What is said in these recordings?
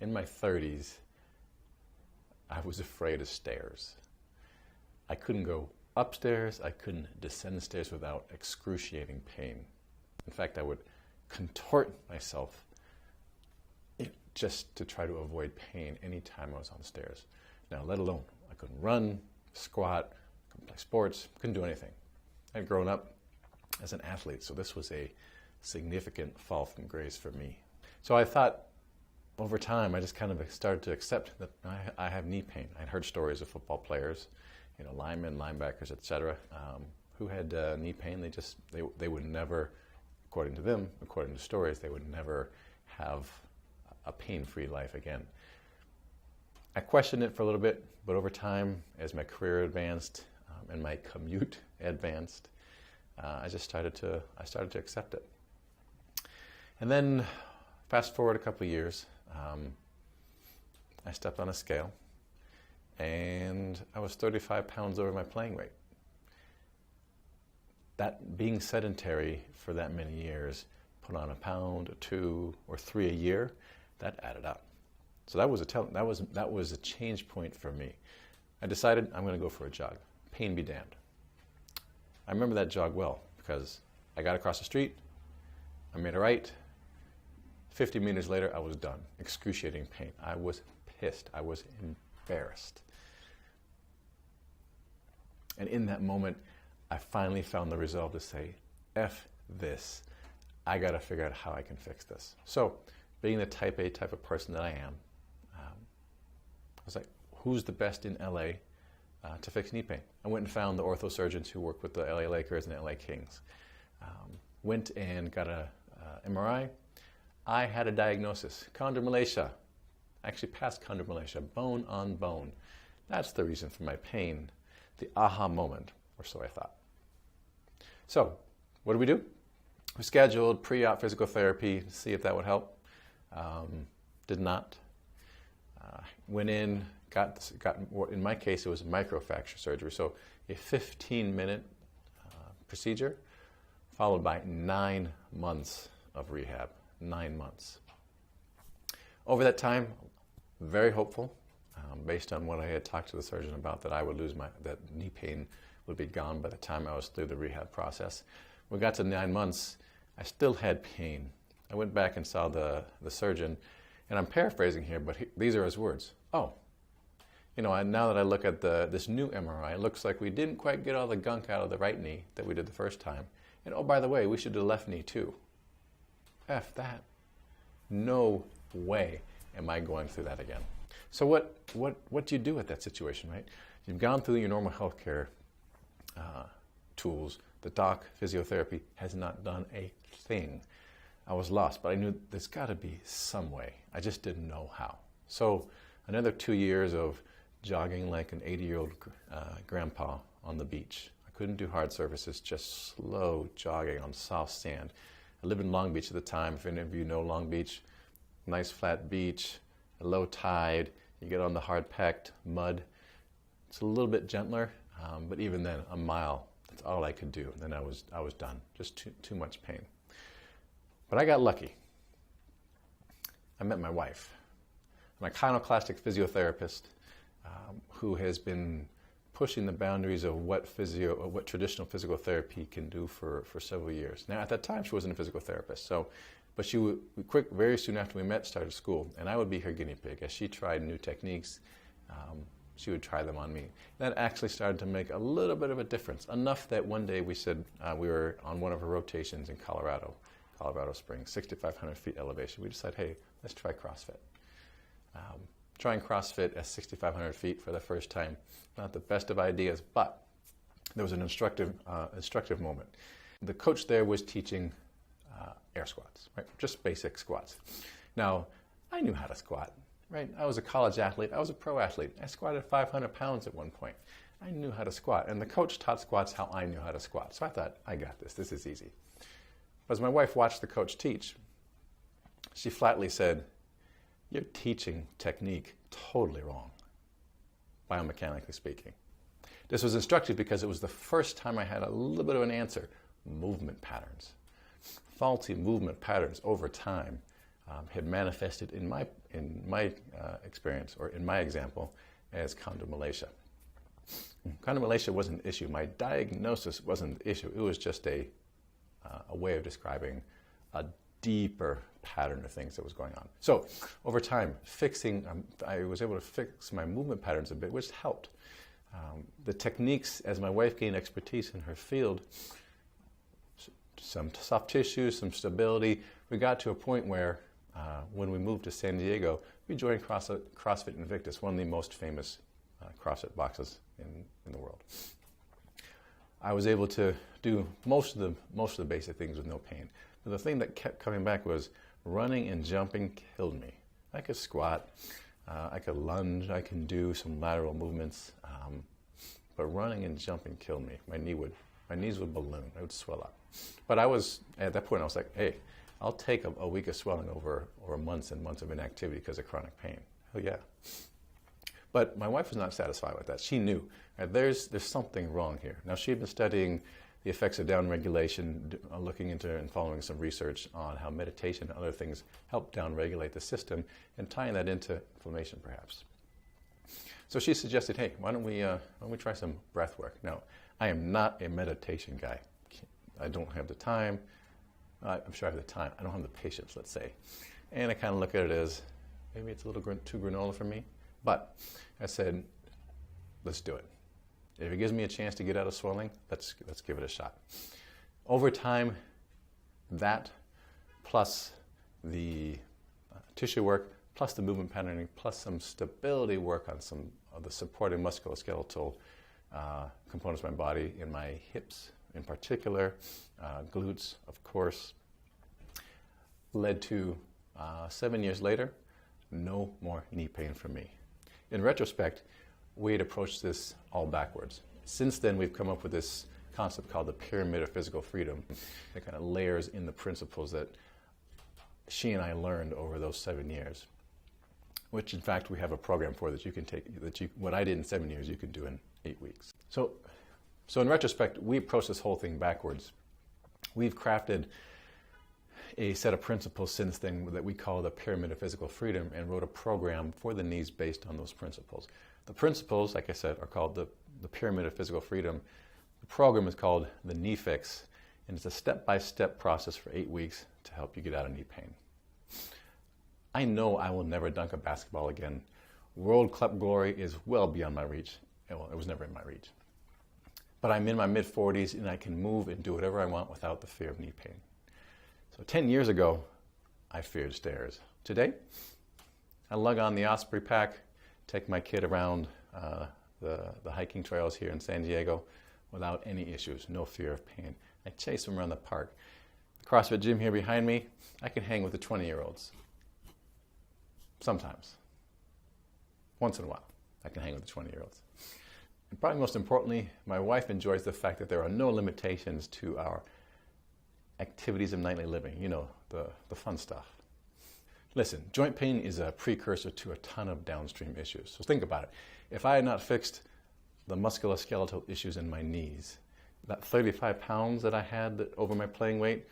in my 30s, I was afraid of stairs. I couldn't go upstairs, I couldn't descend the stairs without excruciating pain. In fact, I would contort myself just to try to avoid pain anytime I was on the stairs. Now, let alone, I couldn't run, squat, couldn't play sports, couldn't do anything. I'd grown up as an athlete, so this was a significant fall from grace for me. So I thought, over time, I just kind of started to accept that I have knee pain. I'd heard stories of football players, linemen, linebackers, etc., who had knee pain. They would never, according to them, according to stories, they would never have a pain-free life again. I questioned it for a little bit, but over time, as my career advanced and my commute advanced, I started to accept it. And then, fast forward a couple of years, I stepped on a scale, and I was 35 pounds over my playing weight. That being sedentary for that many years, put on a pound, or 2, or 3 a year, that added up. So that was a change point for me. I decided I'm going to go for a jog. Pain be damned. I remember that jog well because I got across the street, I made a right. 50 meters later, I was done. Excruciating pain. I was pissed. I was embarrassed. And in that moment, I finally found the resolve to say, F this. I got to figure out how I can fix this. So, being the type A type of person that I am, I was like, who's the best in LA to fix knee pain? I went and found the ortho surgeons who work with the LA Lakers and the LA Kings. Went and got a MRI. I had a diagnosis, chondromalacia. Actually past chondromalacia, bone on bone. That's the reason for my pain, the aha moment, or so I thought. So, what did? We scheduled pre-op physical therapy to see if that would help. Did not. Went in, got in my case, it was microfracture surgery. So a 15-minute procedure followed by 9 months of rehab. 9 months. Over that time, very hopeful, based on what I had talked to the surgeon about, that I would lose that knee pain would be gone by the time I was through the rehab process. When we got to 9 months, I still had pain. I went back and saw the surgeon, and I'm paraphrasing here, but these are his words. Oh, now that I look at this new MRI, it looks like we didn't quite get all the gunk out of the right knee that we did the first time. And oh, by the way, we should do the left knee too. F that. No way am I going through that again. So what do you do at that situation, right? You've gone through your normal healthcare tools. The doc, physiotherapy, has not done a thing. I was lost, but I knew there's got to be some way. I just didn't know how. So another 2 years of jogging like an 80-year-old grandpa on the beach. I couldn't do hard surfaces, just slow jogging on soft sand. I lived in Long Beach at the time. If any of you know Long Beach, nice flat beach, a low tide. You get on the hard-packed mud. It's a little bit gentler, but even then, a mile, that's all I could do. Then I was done. Just too much pain. But I got lucky. I met my wife, my iconoclastic physiotherapist, who has been pushing the boundaries of what traditional physical therapy can do for several years. Now, at that time, she wasn't a physical therapist, but she would very soon after we met, started school, and I would be her guinea pig. As she tried new techniques, she would try them on me. That actually started to make a little bit of a difference, enough that one day we said we were on one of her rotations in Colorado Springs, 6,500 feet elevation. We decided, hey, let's try CrossFit. Trying CrossFit at 6,500 feet for the first time, not the best of ideas, but there was an instructive moment. The coach there was teaching air squats, right? Just basic squats. Now, I knew how to squat, right? I was a college athlete. I was a pro athlete. I squatted 500 pounds at one point. I knew how to squat, and the coach taught squats how I knew how to squat. So I thought, I got this. This is easy. But as my wife watched the coach teach, she flatly said, "You're teaching technique totally wrong, biomechanically speaking." This was instructive because it was the first time I had a little bit of an answer. Movement patterns. Faulty movement patterns over time had manifested in my experience, or in my example, as chondromalacia. Chondromalacia wasn't an issue. My diagnosis wasn't the issue. It was just a way of describing a deeper pattern of things that was going on. So over time, I was able to fix my movement patterns a bit, which helped. The techniques, as my wife gained expertise in her field, some soft tissue, some stability, we got to a point where when we moved to San Diego, we joined CrossFit Invictus, one of the most famous CrossFit boxes in the world. I was able to do most of the basic things with no pain. But the thing that kept coming back was running and jumping killed me. I could squat, I could lunge, I can do some lateral movements, but running and jumping killed me. My knees would balloon, I would swell up. But at that point I was like, hey, I'll take a week of swelling over months and months of inactivity because of chronic pain. Hell yeah. But my wife was not satisfied with that. She knew there's something wrong here. Now, she had been studying the effects of downregulation, looking into and following some research on how meditation and other things help downregulate the system, and tying that into inflammation, perhaps. So she suggested, hey, why don't we try some breath work? Now, I am not a meditation guy. I don't have the time. I'm sure I have the time. I don't have the patience, let's say. And I kind of look at it as, maybe it's a little too granola for me. But I said, let's do it. If it gives me a chance to get out of swelling, let's give it a shot. Over time, that plus the tissue work, plus the movement patterning, plus some stability work on some of the supporting musculoskeletal components of my body, in my hips in particular, glutes, of course, led to 7 years later, no more knee pain for me. In retrospect, we had approached this all backwards. Since then, we've come up with this concept called the pyramid of physical freedom that kind of layers in the principles that she and I learned over those 7 years, which in fact we have a program for that you can take, what I did in 7 years, you can do in 8 weeks. So in retrospect, we approached this whole thing backwards. We've crafted a set of principles since then that we call the pyramid of physical freedom, and wrote a program for the knees based on those principles. The principles, like I said, are called the pyramid of physical freedom. The program is called the Knee Fix, and it's a step-by-step process for 8 weeks to help you get out of knee pain. I know I will never dunk a basketball again. World Club glory is well beyond my reach. Well, it was never in my reach. But I'm in my mid-40s, and I can move and do whatever I want without the fear of knee pain. So 10 years ago, I feared stairs. Today, I lug on the Osprey pack, take my kid around the hiking trails here in San Diego without any issues, no fear of pain. I chase them around the park. The CrossFit gym here behind me, I can hang with the 20-year-olds. Sometimes. Once in a while, I can hang with the 20-year-olds. And probably most importantly, my wife enjoys the fact that there are no limitations to our activities of nightly living, you know, the fun stuff. Listen, joint pain is a precursor to a ton of downstream issues. So think about it. If I had not fixed the musculoskeletal issues in my knees, that 35 pounds that I had over my playing weight,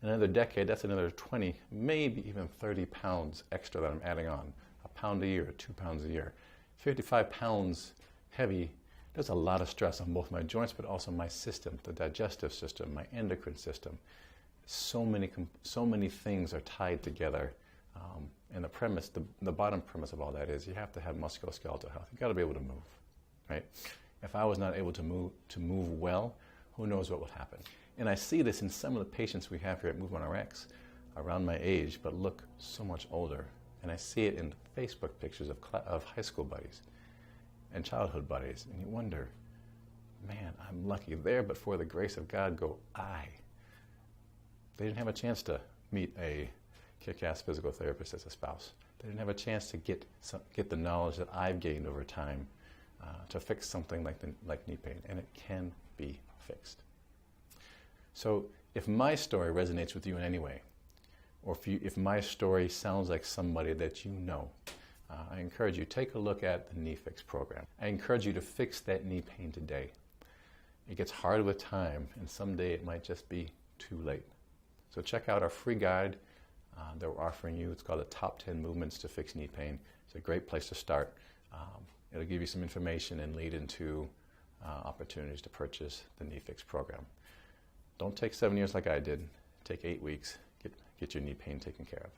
in another decade, that's another 20, maybe even 30 pounds extra that I'm adding on. A pound a year, 2 pounds a year. 55 pounds heavy, there's a lot of stress on both my joints, but also my system, the digestive system, my endocrine system. So many things are tied together. And the bottom premise of all that is you have to have musculoskeletal health. You've got to be able to move, right? If I was not able to move well, who knows what would happen? And I see this in some of the patients we have here at Movement RX, around my age, but look so much older. And I see it in Facebook pictures of high school buddies and childhood buddies. And you wonder, man, I'm lucky there, but for the grace of God go I. They didn't have a chance to meet a kick-ass physical therapist as a spouse. They didn't have a chance to get the knowledge that I've gained over time to fix something like knee pain, and it can be fixed. So if my story resonates with you in any way, or if my story sounds like somebody that you know, I encourage you, take a look at the Knee Fix program. I encourage you to fix that knee pain today. It gets hard with time, and someday it might just be too late. So check out our free guide, They're offering you, it's called the Top 10 Movements to Fix Knee Pain. It's a great place to start. It'll give you some information and lead into opportunities to purchase the Knee Fix program. Don't take 7 years like I did. Take 8 weeks. Get your knee pain taken care of.